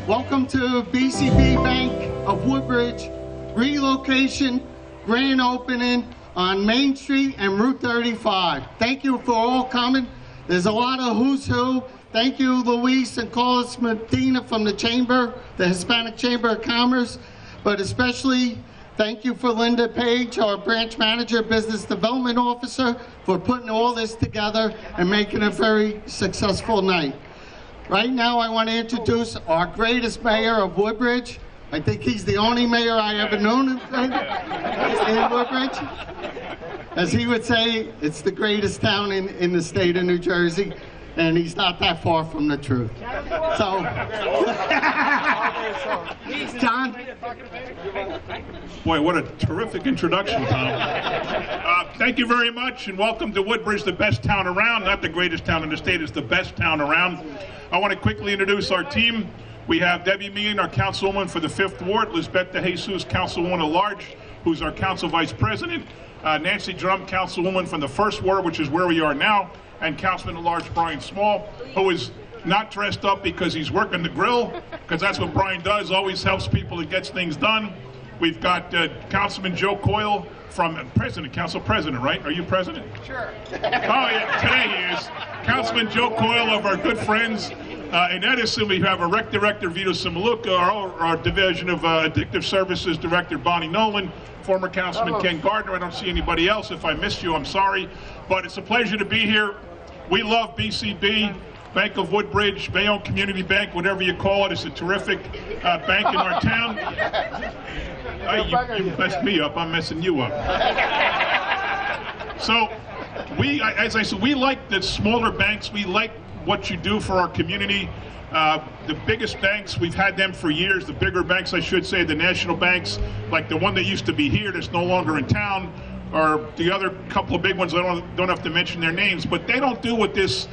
Welcome to BCB Bank of Woodbridge relocation grand opening on Main Street and Route 35. Thank you for all coming. There's a lot of who's who. Thank you, Luis and Carlos Medina from the Chamber, the Hispanic Chamber of Commerce, but especially thank you for Linda Page, our branch manager, business development officer, for putting all this together and making a very successful night. Right now, I want to introduce our greatest mayor of Woodbridge. I think he's the only mayor I ever known in Woodbridge. As he would say, it's the greatest town in the state of New Jersey, and he's not that far from the truth. So, John. Boy, what a terrific introduction, Tom. Thank you very much, and welcome to Woodbridge, the best town around. Not the greatest town in the state, it's the best town around. I want to quickly introduce our team. We have Debbie Meehan, our councilwoman for the 5th Ward, Lisbeth De Jesus, councilwoman at large, who's our council vice president, Nancy Drum, councilwoman from the 1st Ward, which is where we are now, and Councilman at large Brian Small, who is not dressed up because he's working the grill, because that's what Brian does, always helps people and gets things done. We've got Councilman Joe Coyle from council president, right? Are you president? Sure. Oh yeah, today he is. Councilman Joe Coyle of our good friends in Edison. We have our rec director Vito Simaluka, our division of addictive services director Bonnie Nolan, former Councilman Ken Gardner. I don't see anybody else. If I missed you, I'm sorry, but it's a pleasure to be here. We love BCB. Bank of Woodbridge, Bayonne Community Bank, whatever you call it. It's a terrific bank in our town. You messed me up, I'm messing you up. So, as I said, we like the smaller banks. We like what you do for our community. The biggest banks, we've had them for years. The bigger banks, I should say, the national banks, like the one that used to be here that's no longer in town, or the other couple of big ones, I don't have to mention their names, but they don't do what this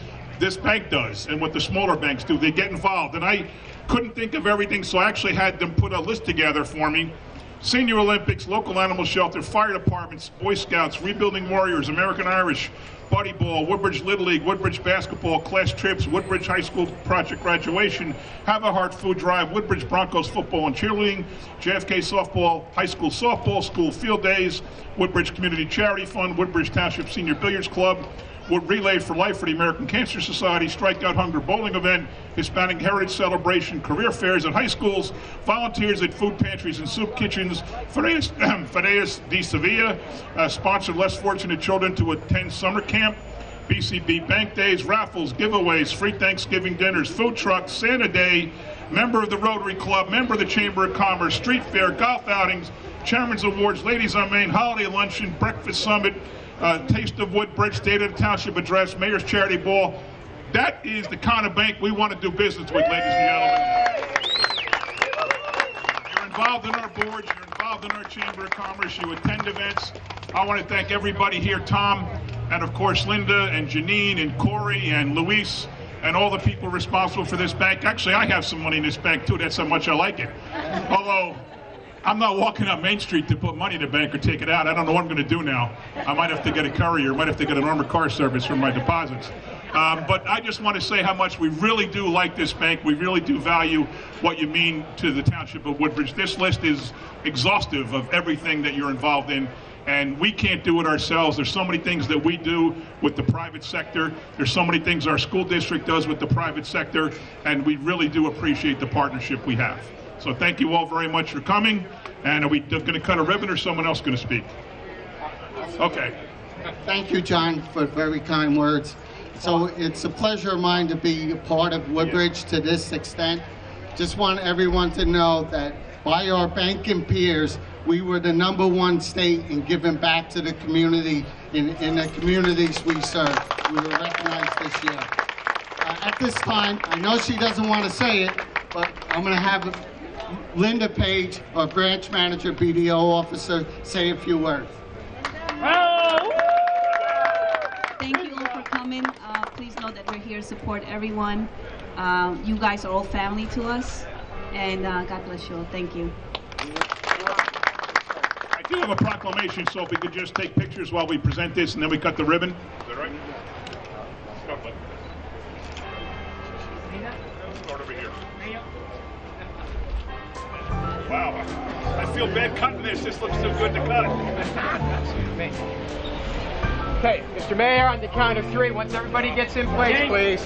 bank does and what the smaller banks do. They get involved, and I couldn't think of everything, so I actually had them put a list together for me. Senior Olympics, local animal shelter, fire departments, Boy Scouts, Rebuilding Warriors, American Irish, Buddy Ball, Woodbridge Little League, Woodbridge Basketball, class trips, Woodbridge High School project graduation, Have a Heart food drive, Woodbridge Broncos football and cheerleading, JFK softball, high school softball, school field days, Woodbridge Community Charity Fund, Woodbridge Township Senior Billiards Club, Wood Relay for Life for the American Cancer Society, Strikeout Hunger Bowling Event, Hispanic Heritage Celebration, career fairs at high schools, volunteers at food pantries and soup kitchens, Fideas de Sevilla, sponsored less fortunate children to attend summer camp, BCB Bank Days, raffles, giveaways, free Thanksgiving dinners, food trucks, Santa Day, member of the Rotary Club, member of the Chamber of Commerce, street fair, golf outings, Chairman's Awards, Ladies on Main, holiday luncheon, breakfast summit, Taste of Woodbridge, State of the Township Address, Mayor's Charity Ball. That is the kind of bank we want to do business with, ladies and gentlemen. You're involved in our boards, you're involved in our Chamber of Commerce, you attend events. I want to thank everybody here, Tom, and of course Linda and Janine and Corey and Luis and all the people responsible for this bank. Actually, I have some money in this bank too, that's how much I like it. Although, I'm not walking up Main Street to put money in the bank or take it out. I don't know what I'm going to do now. I might have to get a courier, might have to get an armored car service for my deposits. But I just want to say how much we really do like this bank. We really do value what you mean to the Township of Woodbridge. This list is exhaustive of everything that you're involved in, and we can't do it ourselves. There's so many things that we do with the private sector. There's so many things our school district does with the private sector, and we really do appreciate the partnership we have. So thank you all very much for coming. And are we going to cut a ribbon or someone else going to speak? Okay. Thank you, John, for very kind words. So it's a pleasure of mine to be a part of Woodbridge to this extent. Just want everyone to know that by our banking peers, we were the #1 state in giving back to the community in the communities we serve. We were recognized this year. At this time, I know she doesn't want to say it, but I'm going to have Linda Page, our branch manager, BDO officer, say a few words. Thank you all for coming. Please know that we're here to support everyone. You guys are all family to us, and God bless you all. Thank you. I do have a proclamation, so if we could just take pictures while we present this, and then we cut the ribbon. Is that right? Start over here. feel bad cutting this. This looks too good to cut it. Okay, Mr. Mayor, on the count of 3, once everybody gets in place, please.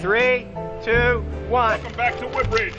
3, 2, 1. Welcome back to Woodbridge.